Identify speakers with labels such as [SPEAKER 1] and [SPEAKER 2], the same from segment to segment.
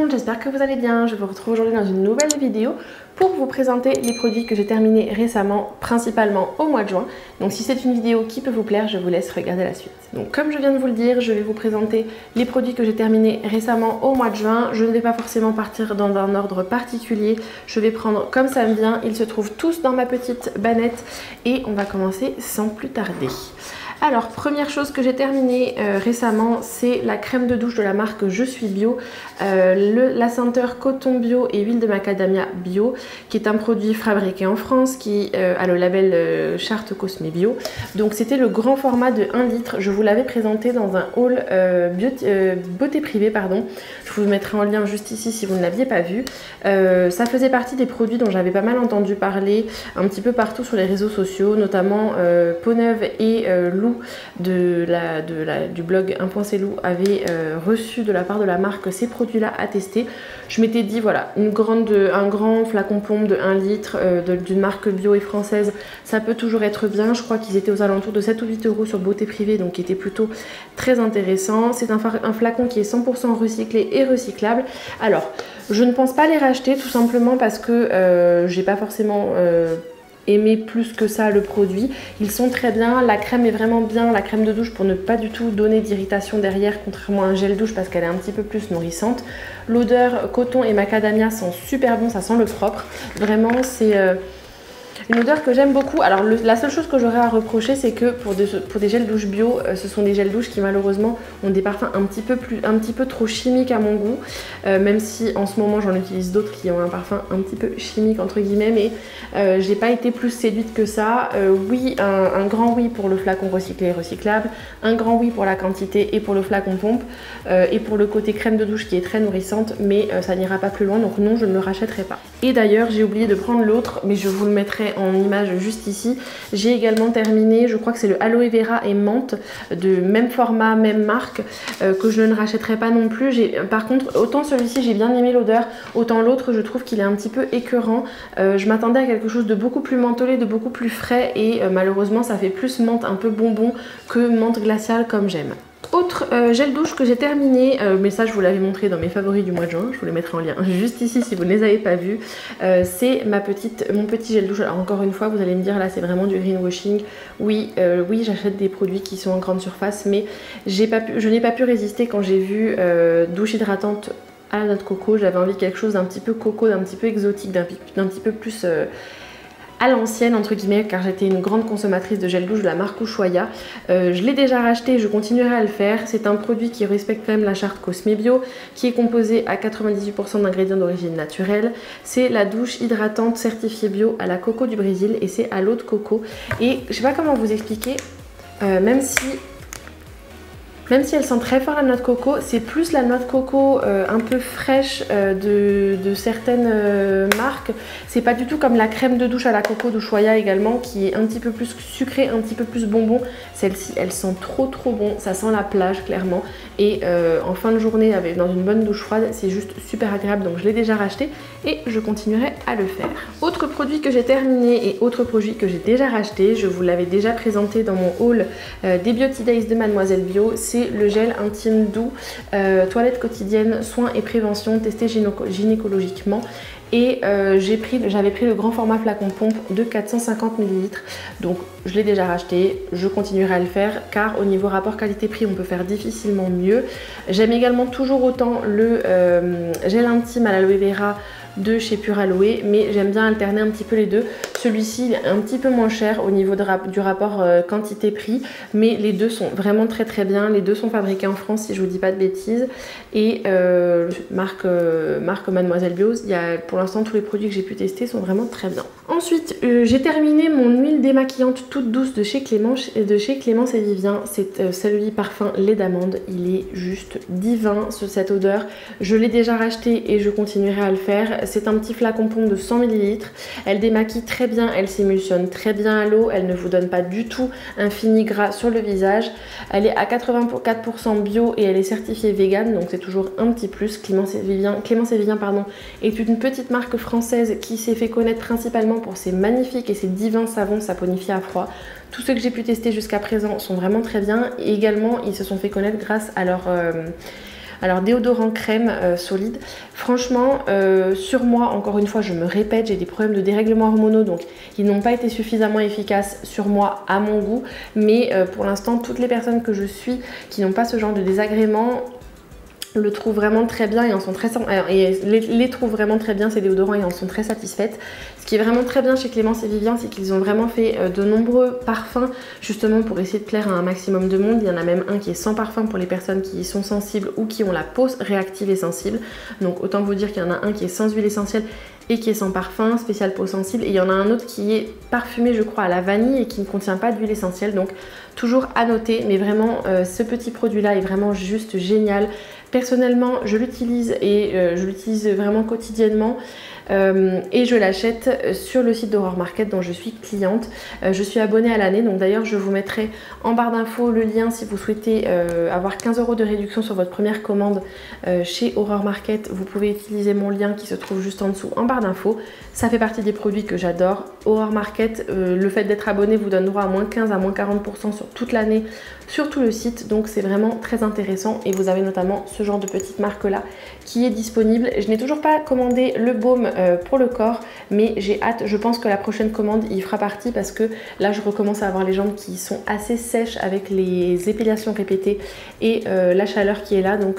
[SPEAKER 1] monde, j'espère que vous allez bien. Je vous retrouve aujourd'hui dans une nouvelle vidéo pour vous présenter les produits que j'ai terminés récemment, principalement au mois de juin. Donc si c'est une vidéo qui peut vous plaire, je vous laisse regarder la suite. Donc comme je viens de vous le dire, je vais vous présenter les produits que j'ai terminés récemment au mois de juin. Je ne vais pas forcément partir dans un ordre particulier, je vais prendre comme ça me vient. Ils se trouvent tous dans ma petite bannette et on va commencer sans plus tarder. Alors, première chose que j'ai terminée récemment, c'est la crème de douche de la marque Je suis bio, la senteur coton bio et huile de macadamia bio, qui est un produit fabriqué en France, qui a le label Charte Cosmé Bio. Donc c'était le grand format de 1 litre, je vous l'avais présenté dans un haul beauté privée, pardon. Je vous mettrai en lien juste ici si vous ne l'aviez pas vu. Ça faisait partie des produits dont j'avais pas mal entendu parler un petit peu partout sur les réseaux sociaux, notamment Peau-Neuve et Lou du blog 1.celou avait reçu de la part de la marque ces produits là à tester. Je m'étais dit voilà, un grand flacon pompe de 1 litre d'une marque bio et française, ça peut toujours être bien. Je crois qu'ils étaient aux alentours de 7 ou 8 euros sur beauté privée, donc qui était plutôt très intéressant. C'est un flacon qui est 100% recyclé et recyclable. Alors je ne pense pas les racheter, tout simplement parce que j'ai pas forcément aimer plus que ça le produit. Ils sont très bien, la crème est vraiment bien, la crème de douche, pour ne pas du tout donner d'irritation derrière, contrairement à un gel douche parce qu'elle est un petit peu plus nourrissante. L'odeur coton et macadamia sont super bons, ça sent le propre. Vraiment c'est une odeur que j'aime beaucoup. Alors la seule chose que j'aurais à reprocher, c'est que pour des gels douche bio, ce sont des gels douche qui malheureusement ont des parfums un petit peu trop chimiques à mon goût, même si en ce moment j'en utilise d'autres qui ont un parfum un petit peu chimique entre guillemets, mais j'ai pas été plus séduite que ça. Oui, un grand oui pour le flacon recyclé et recyclable, un grand oui pour la quantité et pour le flacon pompe et pour le côté crème de douche qui est très nourrissante, mais ça n'ira pas plus loin, donc non, je ne le rachèterai pas. Et d'ailleurs j'ai oublié de prendre l'autre, mais je vous le mettrai en image juste ici. J'ai également terminé, je crois que c'est le aloe vera et menthe de même format, même marque, que je ne rachèterai pas non plus. Par contre, autant celui-ci j'ai bien aimé l'odeur, autant l'autre je trouve qu'il est un petit peu écœurant. Je m'attendais à quelque chose de beaucoup plus mentholé, de beaucoup plus frais, et malheureusement ça fait plus menthe un peu bonbon que menthe glaciale comme j'aime. Autre gel douche que j'ai terminé, mais ça je vous l'avais montré dans mes favoris du mois de juin, je vous les mettrai en lien juste ici si vous ne les avez pas vus. C'est mon petit gel douche. Alors encore une fois vous allez me dire là c'est vraiment du greenwashing. Oui, j'achète des produits qui sont en grande surface, mais je n'ai pas pu résister quand j'ai vu douche hydratante à la noix de coco. J'avais envie de quelque chose d'un petit peu coco, d'un petit peu exotique, d'un petit peu plus à l'ancienne entre guillemets, car j'étais une grande consommatrice de gel douche de la marque Ushuaïa. Je l'ai déjà racheté, je continuerai à le faire. C'est un produit qui respecte quand même la charte Cosmé Bio, qui est composé à 98% d'ingrédients d'origine naturelle. C'est la douche hydratante certifiée bio à la coco du Brésil et c'est à l'eau de coco. Et je sais pas comment vous expliquer, même si elle sent très fort la noix de coco, c'est plus la noix de coco un peu fraîche de certaines marques. C'est pas du tout comme la crème de douche à la coco d'Ushuaïa également, qui est un petit peu plus sucrée, un petit peu plus bonbon. Celle-ci, elle sent trop bon, ça sent la plage clairement. Et en fin de journée, dans une bonne douche froide, c'est juste super agréable. Donc je l'ai déjà racheté et je continuerai à le faire. Autre produit que j'ai terminé et autre produit que j'ai déjà racheté, je vous l'avais déjà présenté dans mon haul des Beauty Days de Mademoiselle Bio, c'est le gel intime doux, toilette quotidienne, soins et prévention, testé gynécologiquement. Et j'avais pris le grand format flacon pompe de 450 ml. Donc je l'ai déjà racheté, je continuerai à le faire car au niveau rapport qualité-prix on peut faire difficilement mieux. J'aime également toujours autant le gel intime à l'aloe vera de chez Pure Aloe, mais j'aime bien alterner un petit peu les deux. Celui-ci est un petit peu moins cher au niveau du rapport quantité-prix, mais les deux sont vraiment très bien. Les deux sont fabriqués en France si je vous dis pas de bêtises, et marque Mademoiselle Bio. Pour l'instant tous les produits que j'ai pu tester sont vraiment très bien. Ensuite j'ai terminé mon huile démaquillante toute douce de chez Clémence et Vivien. C'est celui parfum lait d'amande, il est juste divin sur cette odeur. Je l'ai déjà racheté et je continuerai à le faire. C'est un petit flacon pompe de 100 ml. Elle démaquille très bien, elle s'émulsionne très bien à l'eau, elle ne vous donne pas du tout un fini gras sur le visage. Elle est à 84% bio et elle est certifiée vegan, donc c'est toujours un petit plus. Clémence et Vivien est une petite marque française qui s'est fait connaître principalement pour ses magnifiques et ses divins savons saponifiés à froid. Tous ceux que j'ai pu tester jusqu'à présent sont vraiment très bien. Et également, ils se sont fait connaître grâce à leur Alors déodorant crème solide, franchement sur moi, encore une fois je me répète, j'ai des problèmes de dérèglement hormonaux, donc ils n'ont pas été suffisamment efficaces sur moi à mon goût, mais pour l'instant toutes les personnes que je suis qui n'ont pas ce genre de désagréments le trouvent vraiment très bien et en sont très les trouvent vraiment très bien ces déodorants et en sont très satisfaites. Ce qui est vraiment très bien chez Clémence et Vivian, c'est qu'ils ont vraiment fait de nombreux parfums justement pour essayer de plaire à un maximum de monde. Il y en a même un qui est sans parfum pour les personnes qui sont sensibles ou qui ont la peau réactive et sensible. Donc autant vous dire qu'il y en a un qui est sans huile essentielle et qui est sans parfum, spécial peau sensible, et il y en a un autre qui est parfumé je crois à la vanille et qui ne contient pas d'huile essentielle, donc toujours à noter, mais vraiment ce petit produit là est vraiment juste génial. Personnellement je l'utilise et je l'utilise vraiment quotidiennement. Et je l'achète sur le site d'Horror Market dont je suis cliente. Je suis abonnée à l'année, donc d'ailleurs je vous mettrai en barre d'infos le lien si vous souhaitez avoir 15 € de réduction sur votre première commande chez Horror Market. Vous pouvez utiliser mon lien qui se trouve juste en dessous en barre d'infos. Ça fait partie des produits que j'adore. Horror Market, le fait d'être abonné vous donne droit à moins 15 à moins 40% sur toute l'année sur tout le site, donc c'est vraiment très intéressant et vous avez notamment ce genre de petite marque là qui est disponible. Je n'ai toujours pas commandé le baume pour le corps, mais j'ai hâte. Je pense que la prochaine commande il fera partie parce que là je recommence à avoir les jambes qui sont assez sèches avec les épilations répétées et la chaleur qui est là, donc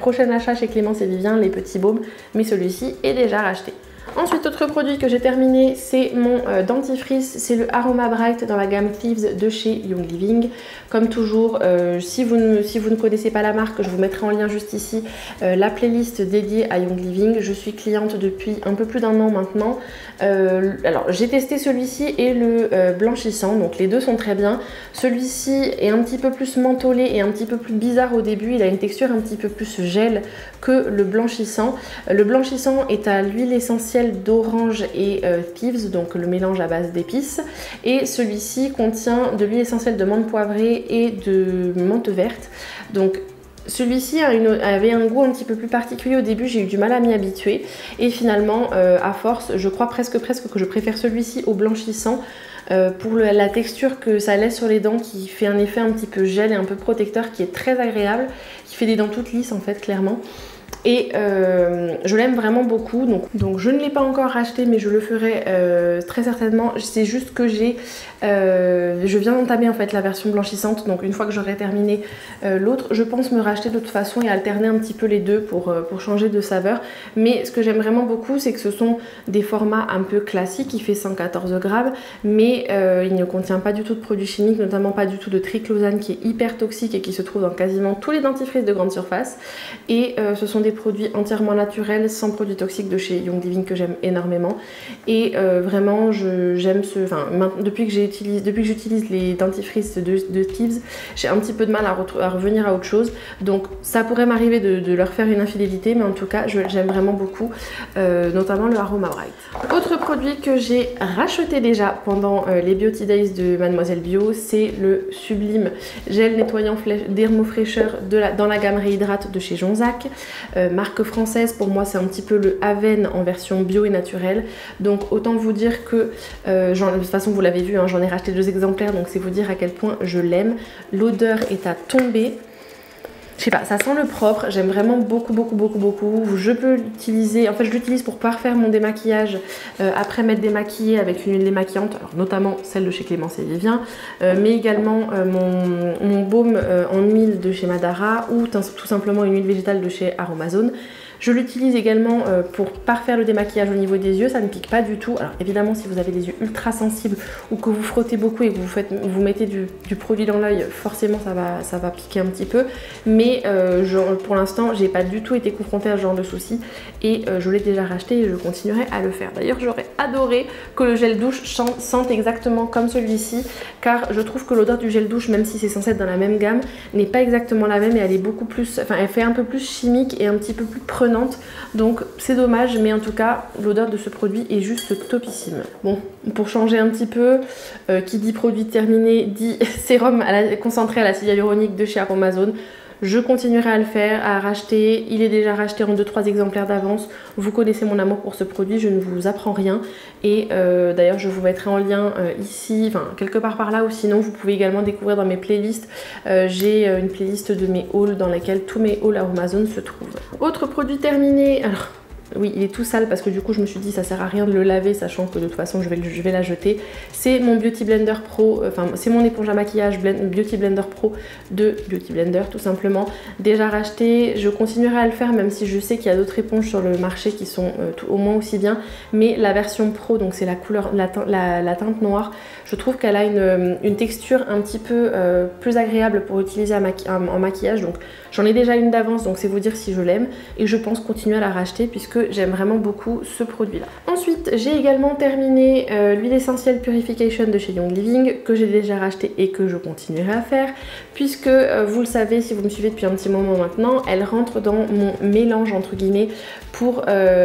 [SPEAKER 1] prochain achat chez Clémence et Vivian, les petits baumes, mais celui-ci est déjà racheté. Ensuite, autre produit que j'ai terminé, c'est mon dentifrice, c'est le Aroma Bright dans la gamme Thieves de chez Young Living. Comme toujours, si vous ne connaissez pas la marque, je vous mettrai en lien juste ici la playlist dédiée à Young Living. Je suis cliente depuis un peu plus d'un an maintenant. Alors j'ai testé celui-ci et le blanchissant, donc les deux sont très bien. Celui-ci est un petit peu plus mentholé et un petit peu plus bizarre au début, il a une texture un petit peu plus gel que le blanchissant. Le blanchissant est à l'huile essentielle d'orange et Thieves, donc le mélange à base d'épices, et celui-ci contient de l'huile essentielle de menthe poivrée et de menthe verte. Donc celui-ci avait un goût un petit peu plus particulier au début, j'ai eu du mal à m'y habituer et finalement à force je crois presque que je préfère celui-ci au blanchissant pour la texture que ça laisse sur les dents, qui fait un effet un petit peu gel et un peu protecteur qui est très agréable, qui fait des dents toutes lisses en fait clairement. Et je l'aime vraiment beaucoup, donc je ne l'ai pas encore racheté mais je le ferai très certainement. C'est juste que je viens d'entamer en fait la version blanchissante, donc une fois que j'aurai terminé l'autre, je pense me racheter de toute façon et alterner un petit peu les deux pour changer de saveur. Mais ce que j'aime vraiment beaucoup, c'est que ce sont des formats un peu classiques, il fait 114 grammes mais il ne contient pas du tout de produits chimiques, notamment pas du tout de triclosane qui est hyper toxique et qui se trouve dans quasiment tous les dentifrices de grande surface, et ce sont des produits entièrement naturels, sans produits toxiques de chez Young Living que j'aime énormément. Et vraiment j'aime depuis que j'utilise les dentifrices de Thieves, j'ai un petit peu de mal à revenir à autre chose, donc ça pourrait m'arriver de leur faire une infidélité, mais en tout cas j'aime vraiment beaucoup, notamment le Aroma Bright. Autre produit que j'ai racheté déjà pendant les Beauty Days de Mademoiselle Bio, c'est le sublime gel nettoyant dermofraîcheur dans la gamme Réhydrate de chez Jonzac. Marque française, pour moi c'est un petit peu le Aven en version bio et naturelle, donc autant vous dire que de toute façon vous l'avez vu, hein, j'en ai racheté 2 exemplaires, donc c'est vous dire à quel point je l'aime. L'odeur est à tomber. Je sais pas, ça sent le propre, j'aime vraiment beaucoup. Je peux l'utiliser, en fait je l'utilise pour parfaire mon démaquillage après m'être démaquillée avec une huile démaquillante, alors notamment celle de chez Clémence et Vivian, mais également mon baume en huile de chez Madara ou tout simplement une huile végétale de chez Aromazone. Je l'utilise également pour parfaire le démaquillage au niveau des yeux, ça ne pique pas du tout. Alors évidemment si vous avez des yeux ultra sensibles ou que vous frottez beaucoup et que vous mettez du produit dans l'œil, forcément ça va piquer un petit peu. Mais pour l'instant j'ai pas du tout été confrontée à ce genre de soucis et je l'ai déjà racheté et je continuerai à le faire. D'ailleurs j'aurais adoré que le gel douche sente exactement comme celui-ci, car je trouve que l'odeur du gel douche, même si c'est censé être dans la même gamme, n'est pas exactement la même et elle est beaucoup plus, enfin elle fait un peu plus chimique et un petit peu plus prenante. Donc c'est dommage, mais en tout cas l'odeur de ce produit est juste topissime. Bon, pour changer un petit peu, qui dit produit terminé dit sérum concentré à l'acide hyaluronique de chez Aromazone. Je continuerai à le faire, à racheter. Il est déjà racheté en 2-3 exemplaires d'avance. Vous connaissez mon amour pour ce produit, je ne vous apprends rien. Et d'ailleurs je vous mettrai en lien ici, enfin quelque part par là, ou sinon vous pouvez également découvrir dans mes playlists. J'ai une playlist de mes hauls dans laquelle tous mes hauls Amazon se trouvent. Autre produit terminé, alors oui, il est tout sale parce que du coup je me suis dit ça sert à rien de le laver, sachant que de toute façon je vais la jeter. C'est mon Beauty Blender Pro, enfin c'est mon éponge à maquillage Beauty Blender Pro de Beauty Blender tout simplement. Déjà racheté, je continuerai à le faire même si je sais qu'il y a d'autres éponges sur le marché qui sont au moins aussi bien. Mais la version Pro, donc c'est la couleur, la teinte noire, je trouve qu'elle a une texture un petit peu plus agréable pour utiliser en maquillage. Donc j'en ai déjà une d'avance, donc c'est vous dire si je l'aime. Et je pense continuer à la racheter puisque j'aime vraiment beaucoup ce produit là. Ensuite j'ai également terminé l'huile essentielle Purification de chez Young Living que j'ai déjà racheté et que je continuerai à faire puisque vous le savez si vous me suivez depuis un petit moment maintenant, elle rentre dans mon mélange entre guillemets pour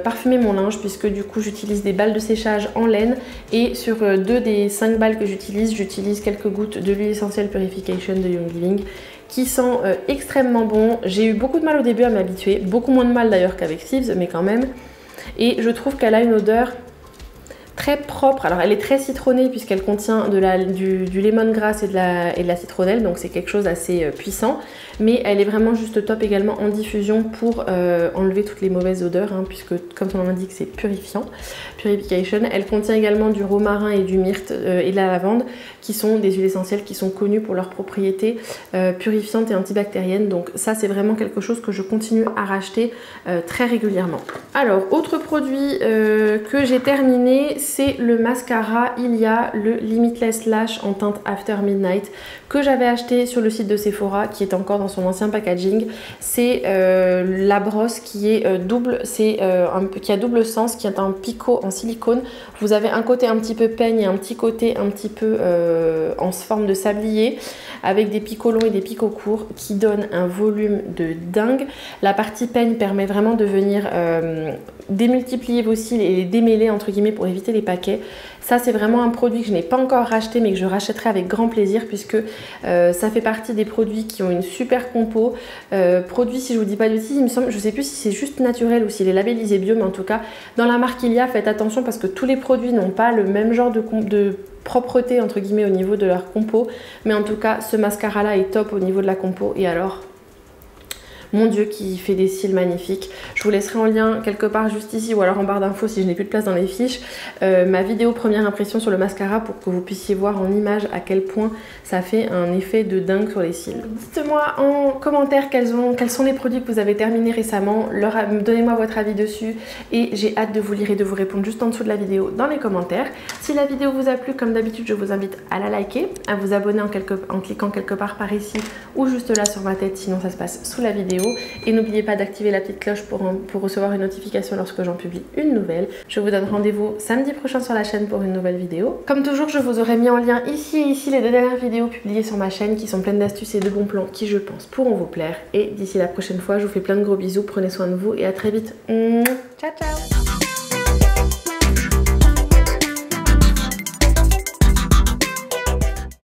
[SPEAKER 1] parfumer mon linge, puisque du coup j'utilise des balles de séchage en laine et sur 2 des 5 balles que j'utilise quelques gouttes de l'huile essentielle Purification de Young Living qui sent extrêmement bon. J'ai eu beaucoup de mal au début à m'habituer, beaucoup moins de mal d'ailleurs qu'avec Thieves, mais quand même. Et je trouve qu'elle a une odeur très propre. Alors elle est très citronnée puisqu'elle contient du lemongrass et de la citronnelle, donc c'est quelque chose d'assez puissant, mais elle est vraiment juste top également en diffusion pour enlever toutes les mauvaises odeurs, hein, puisque comme son nom l'indique c'est purifiant, Purification. Elle contient également du romarin et du myrte et de la lavande qui sont des huiles essentielles qui sont connues pour leurs propriétés purifiantes et antibactériennes, donc ça c'est vraiment quelque chose que je continue à racheter très régulièrement. Alors autre produit que j'ai terminé, c'est le mascara Ilia, le Limitless Lash en teinte After Midnight que j'avais acheté sur le site de Sephora, qui est encore dans son ancien packaging. C'est la brosse qui est double, qui a double sens, qui est un picot en silicone. Vous avez un côté un petit peu peigne et un petit côté un petit peu en forme de sablier, avec des picots longs et des picots courts qui donnent un volume de dingue. La partie peigne permet vraiment de venir démultiplier vos cils et les démêler entre guillemets pour éviter les paquets. Ça c'est vraiment un produit que je n'ai pas encore racheté mais que je rachèterai avec grand plaisir, puisque ça fait partie des produits qui ont une super compo. Produit, si je vous dis pas de bêtises, il me semble, je sais plus si c'est juste naturel ou s'il est labellisé bio, mais en tout cas dans la marque Ilia, faites attention parce que tous les produits n'ont pas le même genre de propreté entre guillemets au niveau de leur compo, mais en tout cas ce mascara là est top au niveau de la compo. Et alors mon dieu, qui fait des cils magnifiques. Je vous laisserai en lien quelque part juste ici ou alors en barre d'infos si je n'ai plus de place dans les fiches, ma vidéo première impression sur le mascara pour que vous puissiez voir en image à quel point ça fait un effet de dingue sur les cils. Dites-moi en commentaire quels sont les produits que vous avez terminés récemment, donnez-moi votre avis dessus et j'ai hâte de vous lire et de vous répondre juste en dessous de la vidéo dans les commentaires. Si la vidéo vous a plu, comme d'habitude, je vous invite à la liker, à vous abonner en cliquant quelque part par ici ou juste là sur ma tête, sinon ça se passe sous la vidéo. Et n'oubliez pas d'activer la petite cloche pour recevoir une notification lorsque j'en publie une nouvelle. Je vous donne rendez-vous samedi prochain sur la chaîne pour une nouvelle vidéo. Comme toujours, je vous aurai mis en lien ici et ici les 2 dernières vidéos publiées sur ma chaîne qui sont pleines d'astuces et de bons plans qui, je pense, pourront vous plaire. Et d'ici la prochaine fois, je vous fais plein de gros bisous, prenez soin de vous et à très vite. Ciao ciao.